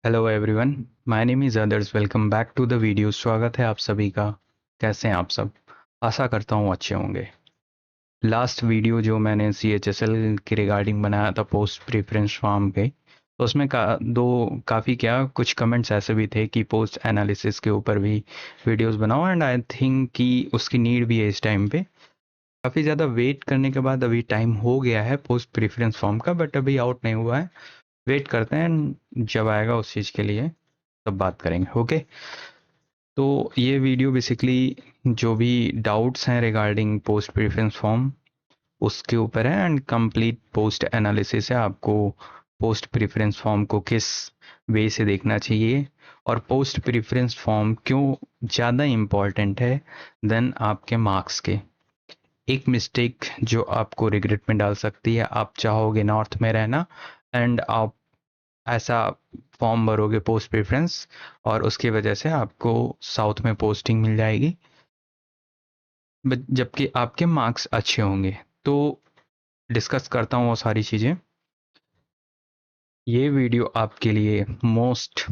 Hello everyone, my name is others. Welcome back to the video. स्वागत है आप सभी का। कैसे हैं आप सब? आशा करता हूँ अच्छे होंगे। लास्ट वीडियो जो मैंने CHSL के रिगार्डिंग बनाया था पोस्ट प्रेफरेंस फॉर्म पे, तो उसमें काफ़ी क्या कुछ कमेंट्स ऐसे भी थे कि पोस्ट एनालिसिस के ऊपर भी वीडियोस बनाओ, एंड आई थिंक कि उसकी नीड भी है इस टाइम पे। काफ़ी ज़्यादा वेट करने के बाद अभी टाइम हो गया है पोस्ट प्रेफरेंस फॉर्म का, बट अभी आउट नहीं हुआ है। वेट करते हैं, जब आएगा उस चीज़ के लिए तब बात करेंगे। ओके, तो ये वीडियो बेसिकली जो भी डाउट्स हैं रिगार्डिंग पोस्ट प्रेफरेंस फॉर्म उसके ऊपर है, एंड कंप्लीट पोस्ट एनालिसिस है। आपको पोस्ट प्रेफरेंस फॉर्म को किस वे से देखना चाहिए और पोस्ट प्रेफरेंस फॉर्म क्यों ज़्यादा इम्पॉर्टेंट है देन आपके मार्क्स के। एक मिस्टेक जो आपको रिग्रेट में डाल सकती है, आप चाहोगे नॉर्थ में रहना एंड आप ऐसा फॉर्म भरोगे पोस्ट प्रेफरेंस, और उसकी वजह से आपको साउथ में पोस्टिंग मिल जाएगी जबकि आपके मार्क्स अच्छे होंगे। तो डिस्कस करता हूँ वो सारी चीज़ें। ये वीडियो आपके लिए मोस्ट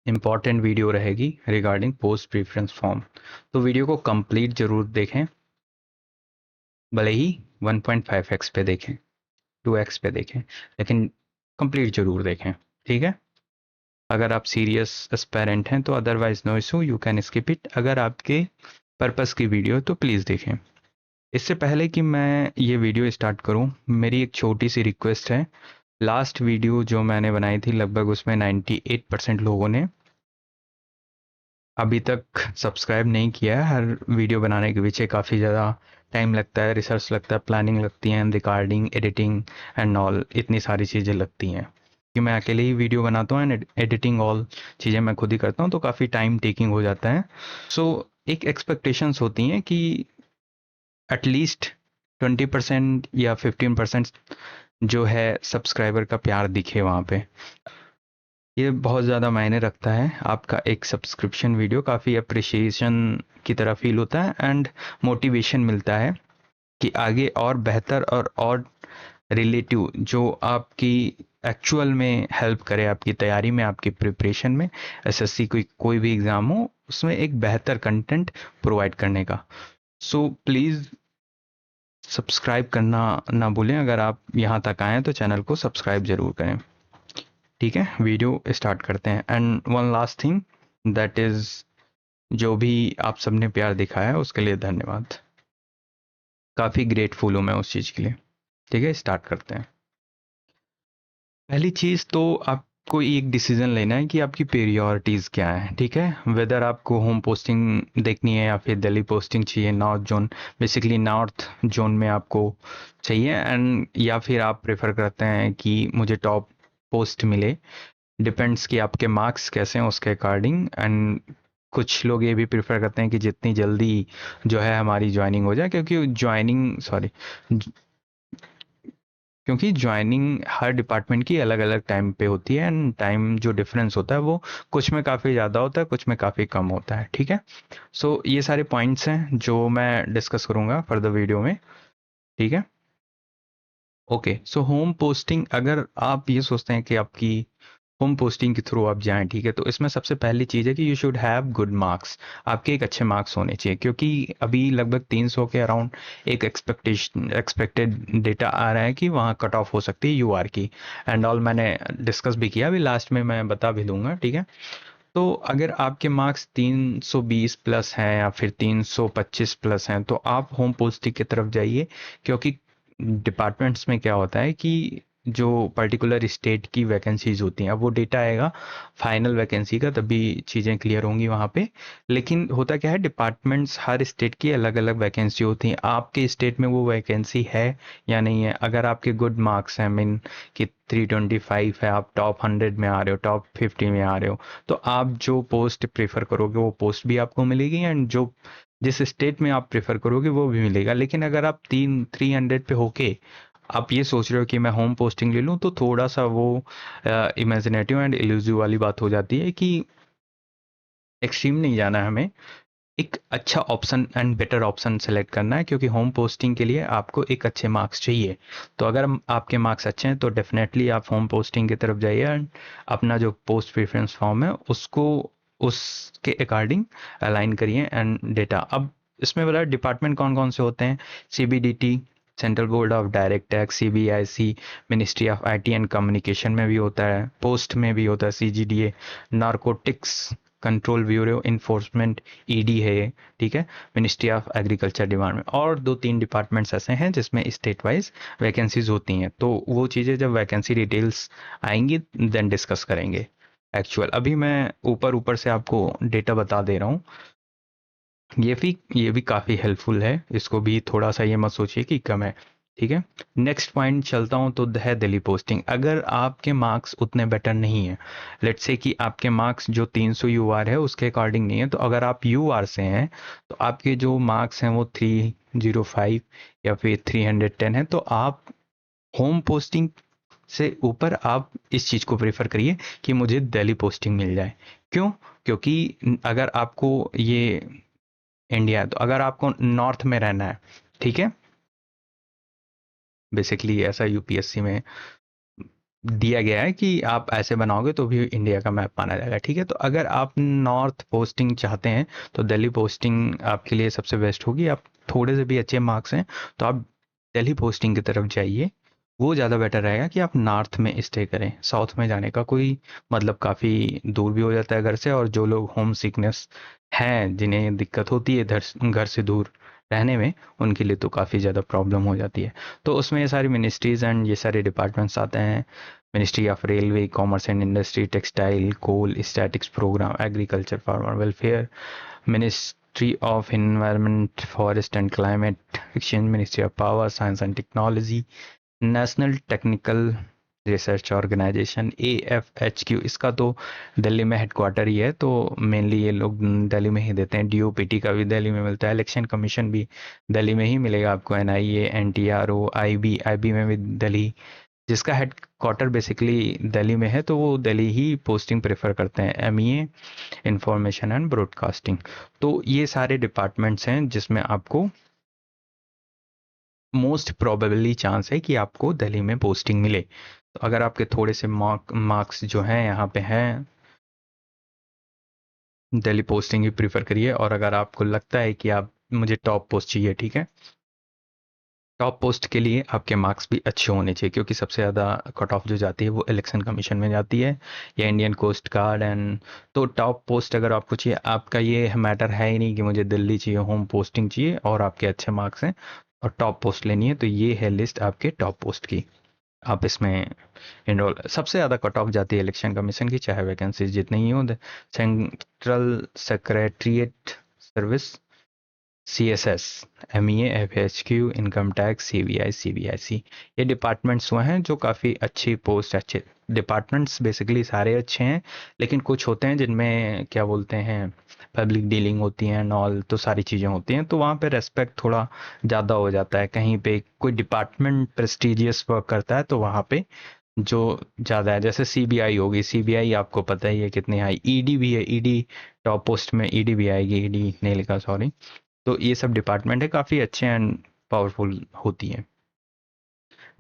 इम्पॉर्टेंट वीडियो रहेगी रिगार्डिंग पोस्ट प्रेफरेंस फॉर्म। तो वीडियो को कंप्लीट जरूर देखें, भले ही 1.5x पे देखें, 2x पे देखें, लेकिन कंप्लीट जरूर देखें। ठीक है? अगर आप सीरियस एस्पेरेंट हैं तो otherwise no issue, you can skip it. अगर आपके पर्पस की वीडियो तो प्लीज़ देखें। इससे पहले कि मैं ये वीडियो स्टार्ट करूं, मेरी एक छोटी सी रिक्वेस्ट है। लास्ट वीडियो जो मैंने बनाई थी लगभग उसमें 98% लोगों ने अभी तक सब्सक्राइब नहीं किया है। हर वीडियो बनाने के पीछे काफ़ी ज़्यादा टाइम लगता है, रिसर्च लगता है, प्लानिंग लगती है, रिकॉर्डिंग, एडिटिंग एंड ऑल, इतनी सारी चीज़ें लगती हैं कि मैं अकेले ही वीडियो बनाता हूँ एंड एडिटिंग ऑल चीज़ें मैं खुद ही करता हूँ, तो काफ़ी टाइम टेकिंग हो जाता है। सो एक एक्सपेक्टेशंस होती हैं कि एटलीस्ट 20% या 15% जो है सब्सक्राइबर का प्यार दिखे वहाँ पे। ये बहुत ज़्यादा मायने रखता है। आपका एक सब्सक्रिप्शन वीडियो काफ़ी अप्रिशिएशन की तरह फील होता है एंड मोटिवेशन मिलता है कि आगे और बेहतर और रिलेटिव जो आपकी एक्चुअल में हेल्प करे, आपकी तैयारी में, आपकी प्रिपरेशन में, SSC कोई भी एग्ज़ाम हो उसमें एक बेहतर कंटेंट प्रोवाइड करने का। सो प्लीज़ सब्सक्राइब करना ना भूलें। अगर आप यहाँ तक आएँ तो चैनल को सब्सक्राइब ज़रूर करें। ठीक है, वीडियो स्टार्ट करते हैं। And one last thing, that is जो भी आप सबने प्यार दिखाया है उसके लिए धन्यवाद। काफ़ी ग्रेटफुल हूँ मैं उस चीज़ के लिए। ठीक है, स्टार्ट करते हैं। पहली चीज़ तो आपको एक डिसीजन लेना है कि आपकी प्रायोरिटीज़ क्या हैं। ठीक है, वेदर आपको होम पोस्टिंग देखनी है या फिर दिल्ली पोस्टिंग चाहिए, north zone, basically north zone में आपको चाहिए, एंड या फिर आप प्रेफर करते हैं कि मुझे टॉप पोस्ट मिले। डिपेंड्स कि आपके मार्क्स कैसे हैं उसके अकॉर्डिंग। एंड कुछ लोग ये भी प्रेफर करते हैं कि जितनी जल्दी जो है हमारी ज्वाइनिंग हो जाए, क्योंकि ज्वाइनिंग हर डिपार्टमेंट की अलग अलग टाइम पे होती है, एंड टाइम जो डिफरेंस होता है वो कुछ में काफ़ी ज़्यादा होता है, कुछ में काफ़ी कम होता है। ठीक है, सो ये सारे पॉइंट्स हैं जो मैं डिस्कस करूँगा फर्दर वीडियो में। ठीक है, ओके। सो होम पोस्टिंग, अगर आप ये सोचते हैं कि आपकी होम पोस्टिंग के थ्रू आप जाएं, ठीक है, तो इसमें सबसे पहली चीज़ है कि you should have good marks. आपके एक अच्छे मार्क्स होने चाहिए, क्योंकि अभी लगभग 300 के अराउंड एक एक्सपेक्टेड डेटा आ रहा है कि वहाँ कट ऑफ हो सकती है UR की, एंड ऑल मैंने डिस्कस भी किया, अभी लास्ट में मैं बता भी दूंगा। ठीक है, तो अगर आपके मार्क्स 320 प्लस हैं या फिर 325 प्लस हैं तो आप होम पोस्टिंग की तरफ जाइए। क्योंकि डिपार्टमेंट्स में क्या होता है कि जो पर्टिकुलर स्टेट की वैकेंसीज होती हैं, अब वो डेटा आएगा फाइनल वैकेंसी का, तभी चीज़ें क्लियर होंगी वहाँ पे। लेकिन होता क्या है, डिपार्टमेंट्स हर स्टेट की अलग अलग वैकेंसी होती हैं। आपके स्टेट में वो वैकेंसी है या नहीं है, अगर आपके गुड मार्क्स हैं, मीन कि 325 है, आप टॉप 100 में आ रहे हो, टॉप 50 में आ रहे हो, तो आप जो पोस्ट प्रेफर करोगे वो पोस्ट भी आपको मिलेगी, एंड जो जिस स्टेट में आप प्रेफर करोगे वो भी मिलेगा। लेकिन अगर आप 300 पे होके आप ये सोच रहे हो कि मैं होम पोस्टिंग ले लूँ, तो थोड़ा सा वो इमेजिनेटिव एंड इल्यूजिव वाली बात हो जाती है कि एक्सट्रीम नहीं जाना है हमें। एक अच्छा option and better option select करना है, क्योंकि होम पोस्टिंग के लिए आपको एक अच्छे मार्क्स चाहिए। तो अगर आपके मार्क्स अच्छे हैं तो डेफिनेटली आप होम पोस्टिंग की तरफ जाइए एंड अपना जो पोस्ट प्रेफरेंस फॉर्म है उसको उसके अकॉर्डिंग अलाइन करिए एंड डेटा। अब इसमें बोला डिपार्टमेंट कौन कौन से होते हैं, CBDT central board of direct tax, CBIC ministry of IT and communication में भी होता है, पोस्ट में भी होता है CGDA, narcotics control bureau enforcement ED है ये, ठीक है, मिनिस्ट्री ऑफ एग्रीकल्चर डिपार्टमेंट, और दो तीन डिपार्टमेंट्स ऐसे हैं जिसमें स्टेट वाइज वैकेंसीज होती हैं। तो वो चीज़ें जब वैकेंसी डिटेल्स आएंगी देन डिस्कस करेंगे। एक्चुअल अभी मैं ऊपर ऊपर से आपको डेटा बता दे रहा हूँ, ये भी काफ़ी हेल्पफुल है, इसको भी थोड़ा सा ये मत सोचिए कि कम है, ठीक है। नेक्स्ट पॉइंट चलता हूँ तो है दिल्ली पोस्टिंग। अगर आपके मार्क्स उतने बेटर नहीं है, लेट्स से कि आपके मार्क्स जो 300 यूआर है उसके अकॉर्डिंग नहीं है, तो अगर आप यूआर से हैं तो आपके जो मार्क्स हैं वो 305 या फिर 310 है, तो आप होम पोस्टिंग से ऊपर आप इस चीज़ को प्रेफर करिए कि मुझे दिल्ली पोस्टिंग मिल जाए। क्यों? क्योंकि अगर आपको ये इंडिया है तो अगर आपको नॉर्थ में रहना है, ठीक है, बेसिकली ऐसा यूपीएससी में दिया गया है कि आप ऐसे बनाओगे तो भी इंडिया का मैप माना जाएगा, ठीक है। तो अगर आप नॉर्थ पोस्टिंग चाहते हैं तो दिल्ली पोस्टिंग आपके लिए सबसे बेस्ट होगी। आप थोड़े से भी अच्छे मार्क्स हैं तो आप दिल्ली पोस्टिंग की तरफ जाइए, वो ज़्यादा बेटर रहेगा कि आप नॉर्थ में स्टे करें। साउथ में जाने का कोई मतलब काफ़ी दूर भी हो जाता है घर से, और जो लोग होम सिकनेस हैं जिन्हें दिक्कत होती है घर से दूर रहने में, उनके लिए तो काफ़ी ज़्यादा प्रॉब्लम हो जाती है। तो उसमें ये सारी मिनिस्ट्रीज़ एंड ये सारे डिपार्टमेंट्स आते हैं, ministry of railway, commerce and industry, textile, coal, statics programme, agriculture, farmer welfare, ministry of environment, forest and climate exchange, ministry of power, science and technology, national technical research organisation AFHQ, इसका तो दिल्ली में headquarter ही है, तो mainly ये लोग दिल्ली में ही देते हैं। DOPT का भी दिल्ली में मिलता है, इलेक्शन कमीशन भी दिल्ली में ही मिलेगा आपको, NIA, NTRO, IB में भी दिल्ली, जिसका हेड क्वार्टर बेसिकली दिल्ली में है तो वो दिल्ली ही पोस्टिंग प्रेफर करते हैं। MEA information and broadcasting. तो ये सारे डिपार्टमेंट्स हैं जिसमें आपको मोस्ट प्रोबेबली चांस है कि आपको दिल्ली में पोस्टिंग मिले। तो अगर आपके थोड़े से मार्क्स जो हैं यहाँ पे हैं, दिल्ली पोस्टिंग ही प्रीफर करिए। और अगर आपको लगता है कि आप मुझे टॉप पोस्ट चाहिए, ठीक है, टॉप पोस्ट के लिए आपके मार्क्स भी अच्छे होने चाहिए, क्योंकि सबसे ज़्यादा कट ऑफ जो जाती है वो इलेक्शन कमीशन में जाती है या इंडियन कोस्ट गार्ड एंड। तो टॉप पोस्ट अगर आपको चाहिए, आपका ये मैटर है ही नहीं कि मुझे दिल्ली चाहिए, होम पोस्टिंग चाहिए और आपके अच्छे मार्क्स हैं और टॉप पोस्ट लेनी है, तो ये है लिस्ट आपके टॉप पोस्ट की। आप इसमें इनरोल, सबसे ज़्यादा कट ऑफ जाती है इलेक्शन कमीशन की, चाहे वैकेंसीज जितनी ही हो। Central secretariat service, CSS, MEA, FHQ, income tax, CBI, CBIC, ये डिपार्टमेंट्स हुए हैं जो काफ़ी अच्छी पोस्ट, अच्छे डिपार्टमेंट्स बेसिकली सारे अच्छे हैं, लेकिन कुछ होते हैं जिनमें क्या बोलते हैं पब्लिक डीलिंग होती हैं एंड ऑल, तो सारी चीज़ें होती हैं, तो वहाँ पे रेस्पेक्ट थोड़ा ज़्यादा हो जाता है। कहीं पे कोई डिपार्टमेंट प्रेस्टिजियस वर्क करता है तो वहाँ पे जो ज़्यादा है, जैसे CBI होगी, CBI आपको पता ही है कितनी हाई, ED भी है, ED टॉप पोस्ट में ED भी आएगी, ED नहीं लिखा, सॉरी। तो ये सब डिपार्टमेंट है काफ़ी अच्छे एंड पावरफुल होती हैं।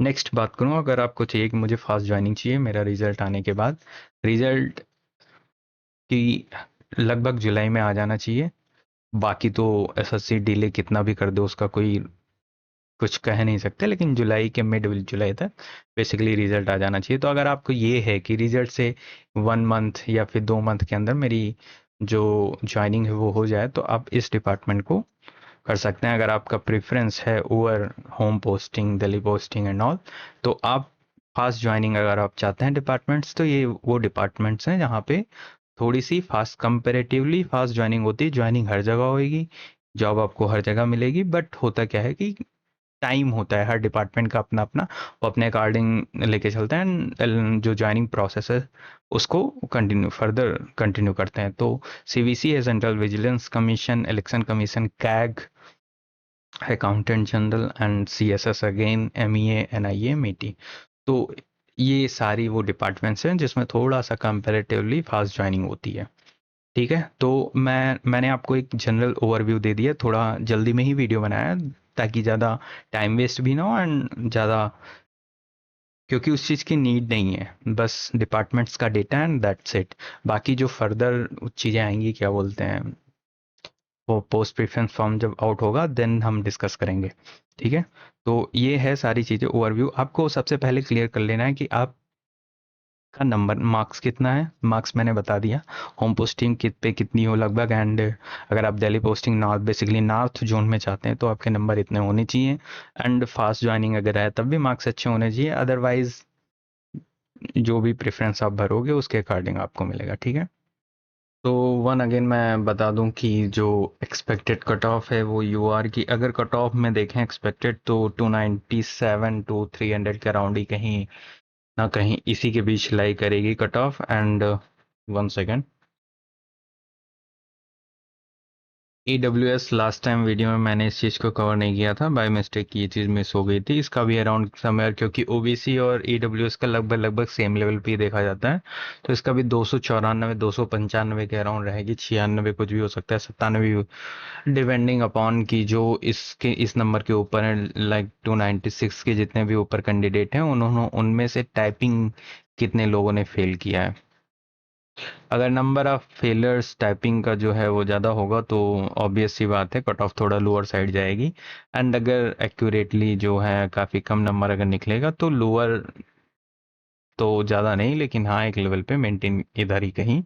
नेक्स्ट बात करूँ, अगर आपको चाहिए कि मुझे फास्ट ज्वाइनिंग चाहिए मेरा रिजल्ट आने के बाद, रिजल्ट की लगभग जुलाई में आ जाना चाहिए। बाकी तो SSC डिले कितना भी कर दो उसका कोई कुछ कह नहीं सकते, लेकिन जुलाई के मिड जुलाई तक बेसिकली रिजल्ट आ जाना चाहिए। तो अगर आपको ये है कि रिजल्ट से 1 मंथ या फिर 2 मंथ के अंदर मेरी जो ज्वाइनिंग है वो हो जाए, तो आप इस डिपार्टमेंट को कर सकते हैं। अगर आपका प्रेफरेंस है over home posting, Delhi posting and all, तो आप फास्ट ज्वाइनिंग अगर आप चाहते हैं डिपार्टमेंट्स, तो ये वो डिपार्टमेंट्स हैं जहाँ पे थोड़ी सी फास्ट, कंपेरेटिवली फास्ट ज्वाइनिंग होती है। ज्वाइनिंग हर जगह होगी, जॉब आपको हर जगह मिलेगी, बट होता क्या है कि टाइम होता है हर डिपार्टमेंट का अपना अपना, वो अपने अकॉर्डिंग लेके चलते हैं जो ज्वाइनिंग प्रोसेस है उसको कंटिन्यू करते हैं। तो CVC है central vigilance commission, election commission, CAG, accountant general and CSS again, MEA, NIA, METI। तो ये सारी वो डिपार्टमेंट्स हैं जिसमें थोड़ा सा कंपैरेटिवली फास्ट ज्वाइनिंग होती है। ठीक है, तो मैंने आपको एक जनरल ओवरव्यू दे दिया, थोड़ा जल्दी में ही वीडियो बनाया है, ताकि ज़्यादा टाइम वेस्ट भी ना हो एंड ज़्यादा, क्योंकि उस चीज़ की नीड नहीं है, बस डिपार्टमेंट्स का डेटा एंड दैट्स इट। बाकी जो फर्दर चीज़ें आएंगी, क्या बोलते हैं, वो पोस्ट प्रेफरेंस फॉर्म जब आउट होगा देन हम डिस्कस करेंगे। ठीक है, तो ये है सारी चीज़ें ओवरव्यू। आपको सबसे पहले क्लियर कर लेना है कि आप का नंबर मार्क्स कितना है। मार्क्स मैंने बता दिया, होम पोस्टिंग पे कितनी हो लगभग, एंड अगर आप Delhi posting north, basically north zone में चाहते हैं तो आपके नंबर इतने होने चाहिए। एंड फास्ट ज्वाइनिंग अगर है तब भी मार्क्स अच्छे होने चाहिए, अदरवाइज जो भी प्रेफरेंस आप भरोगे उसके अकॉर्डिंग आपको मिलेगा। ठीक है, तो वन अगेन मैं बता दूं कि जो एक्सपेक्टेड कट ऑफ है वो यूआर की, अगर कट ऑफ में देखें एक्सपेक्टेड, तो 297 टू 300 के अराउंड ही कहीं ना कहीं इसी के बीच लाई करेगी cut off. And one second, AWS last time video में मैंने इस चीज़ को कवर नहीं किया था, बाय मिस्टेक ये चीज़ मिस हो गई थी। इसका भी अराउंड समवेयर, क्योंकि OBC और AWS का लगभग लगभग सेम लेवल पे ही देखा जाता है, तो इसका भी 294 295 के अराउंड रहेगी, 96 कुछ भी हो सकता है, 97 भी, डिपेंडिंग अपॉन की जो इसके इस नंबर के ऊपर है। लाइक 296 के जितने भी ऊपर कैंडिडेट हैं उन्होंने उनमें से टाइपिंग कितने लोगों ने फेल किया है। अगर नंबर ऑफ फेलियर्स टाइपिंग का जो है वो ज़्यादा होगा तो ऑब्वियस सी बात है कट ऑफ थोड़ा लोअर साइड जाएगी। एंड अगर एक्यूरेटली जो है काफ़ी कम नंबर अगर निकलेगा तो लोअर तो ज़्यादा नहीं, लेकिन हाँ एक लेवल पे मेंटेन इधर ही कहीं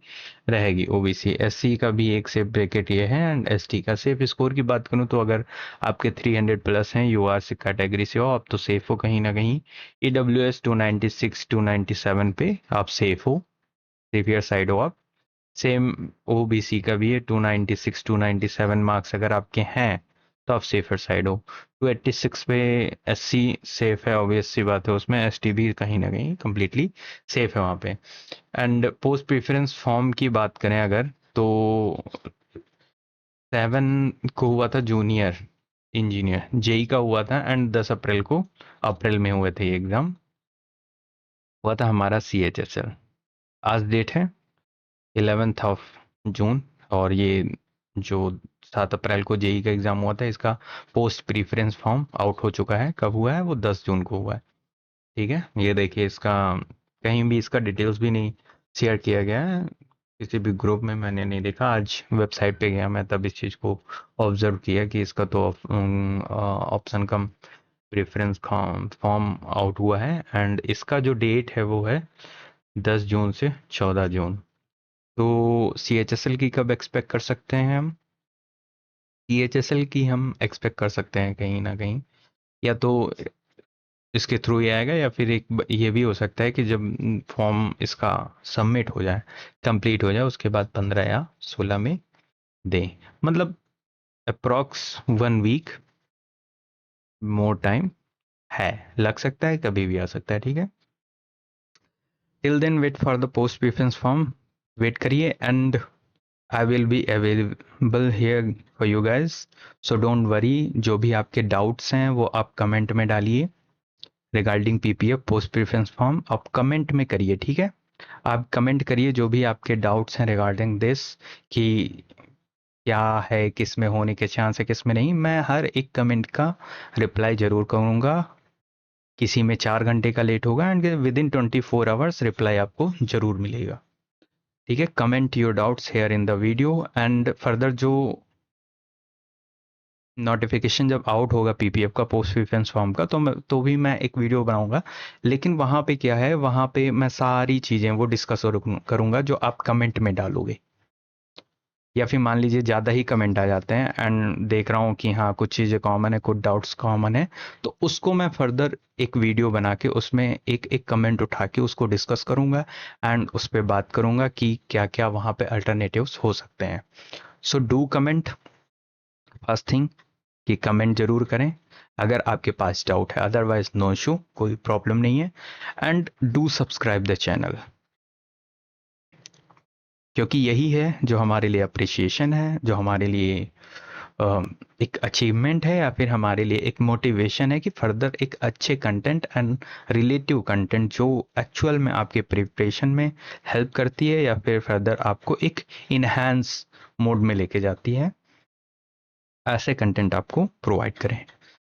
रहेगी। OBC SC का भी एक सेफ ब्रैकेट ये है, एंड ST का सेफ स्कोर की बात करूँ तो अगर आपके 300 प्लस हैं, UR से कैटेगरी से हो आप, तो सेफ हो कहीं ना कहीं। EWS 296 297 पे आप सेफ हो, सेफियर साइड हो आप। सेम OBC का भी है, 296 297 मार्क्स अगर आपके हैं तो आप सेफर साइड हो। 286 पे SC सेफ है, ऑब्वियस सी बात है, उसमें ST भी कहीं ना कहीं कंप्लीटली सेफ है वहाँ पे। एंड पोस्ट प्रेफरेंस फॉर्म की बात करें अगर, तो 7 को हुआ था जूनियर इंजीनियर, JEE का हुआ था, एंड 10 अप्रैल को, अप्रैल में हुए थे ये एग्ज़ाम, हुआ था हमारा CHSL। आज डेट है 11 जून, और ये जो 7 अप्रैल को JEE का एग्ज़ाम हुआ था, इसका पोस्ट प्रीफरेंस फॉर्म आउट हो चुका है। कब हुआ है वो 10 जून को हुआ है। ठीक है, ये देखिए, इसका कहीं भी इसका डिटेल्स भी नहीं शेयर किया गया है, किसी भी ग्रुप में मैंने नहीं देखा। आज वेबसाइट पे गया मैं तब इस चीज़ को ऑब्जर्व किया कि इसका तो ऑप्शन कम प्रेफरेंस फॉर्म आउट हुआ है, एंड इसका जो डेट है वो है 10 जून से 14 जून। तो CHSL की कब एक्सपेक्ट कर सकते हैं हम? CHSL की हम एक्सपेक्ट कर सकते हैं कहीं ना कहीं, या तो इसके थ्रू ही आएगा, या फिर एक ये भी हो सकता है कि जब फॉर्म इसका सबमिट हो जाए, कंप्लीट हो जाए, उसके बाद 15 या 16 में दें। मतलब अप्रॉक्स 1 वीक मोर टाइम है, लग सकता है, कभी भी आ सकता है। ठीक है, till then wait for the post preference form, wait करिए, and I will be available here for you guys. So don't worry, जो भी आपके डाउट्स हैं वो आप कमेंट में डालिए। Regarding PPF post preference form आप कमेंट में करिए। ठीक है, आप कमेंट करिए जो भी आपके डाउट्स हैं रिगार्डिंग दिस, कि क्या है, किस में होने के चांस है, किस में नहीं। मैं हर एक कमेंट का रिप्लाई जरूर करूँगा। किसी में 4 घंटे का लेट होगा, and with in 24 hours reply आपको जरूर मिलेगा। ठीक है, comment your doubts here in the video, and further जो नोटिफिकेशन जब आउट होगा PPF का पोस्ट प्रेफरेंस फॉर्म का, तो भी मैं एक वीडियो बनाऊंगा। लेकिन वहाँ पे क्या है, वहाँ पे मैं सारी चीज़ें वो डिस्कस करूँगा जो आप कमेंट में डालोगे। या फिर मान लीजिए ज़्यादा ही कमेंट आ जाते हैं, एंड देख रहा हूँ कि हाँ कुछ चीज़ें कॉमन है, कुछ डाउट्स कॉमन है, तो उसको मैं फर्दर एक वीडियो बना के उसमें एक एक कमेंट उठा के उसको डिस्कस करूँगा, एंड उस पर बात करूँगा कि क्या क्या वहाँ पे अल्टरनेटिव्स हो सकते हैं। So do comment, first thing कि कमेंट जरूर करें अगर आपके पास डाउट है, अदरवाइज नो इशू, कोई प्रॉब्लम नहीं है। And do subscribe the channel, क्योंकि यही है जो हमारे लिए अप्रिसिएशन है, जो हमारे लिए एक अचीवमेंट है या फिर हमारे लिए एक मोटिवेशन है कि फर्दर एक अच्छे कंटेंट एंड रिलेटिव कंटेंट जो एक्चुअल में आपके प्रिपरेशन में हेल्प करती है या फिर फर्दर आपको एक इनहेंस मोड में लेके जाती है, ऐसे कंटेंट आपको प्रोवाइड करें।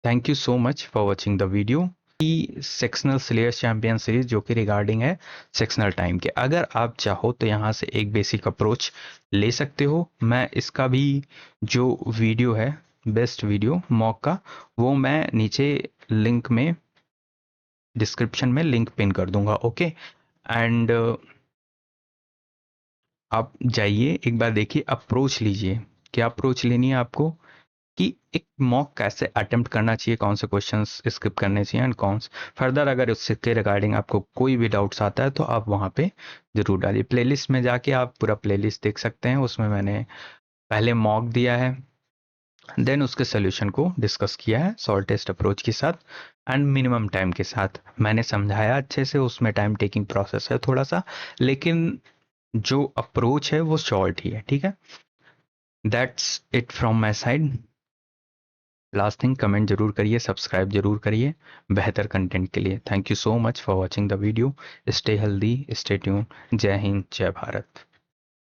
Thank you so much for watching the video की सेक्शनल स्लेयर्स चैंपियन सीरीज जो कि रिगार्डिंग है सेक्शनल टाइम के। अगर आप चाहो तो यहाँ से एक बेसिक अप्रोच ले सकते हो। मैं इसका भी जो वीडियो है बेस्ट वीडियो मॉक का, वो मैं नीचे लिंक में डिस्क्रिप्शन में लिंक पिन कर दूंगा। ओके, एंड आप जाइए एक बार देखिए, अप्रोच लीजिए। क्या अप्रोच लेनी है आपको कि एक मॉक कैसे अटेम्प्ट करना चाहिए, कौन से क्वेश्चंस स्किप करने चाहिए एंड कौन फर्दर अगर उसके रिगार्डिंग आपको कोई भी डाउट्स आता है तो आप वहाँ पे ज़रूर डालिए। प्लेलिस्ट में जाके आप पूरा प्लेलिस्ट देख सकते हैं, उसमें मैंने पहले मॉक दिया है, देन उसके सोल्यूशन को डिस्कस किया है सॉल्ट टेस्ट अप्रोच के साथ एंड मिनिमम टाइम के साथ। मैंने समझाया अच्छे से, उसमें टाइम टेकिंग प्रोसेस है थोड़ा सा, लेकिन जो अप्रोच है वो शॉर्ट ही है। ठीक है, that's it from my side. Last thing, comment जरूर करिए, सब्सक्राइब जरूर करिए बेहतर कंटेंट के लिए। Thank you so much for watching the video. Stay healthy, stay tune. जय हिंद, जय भारत।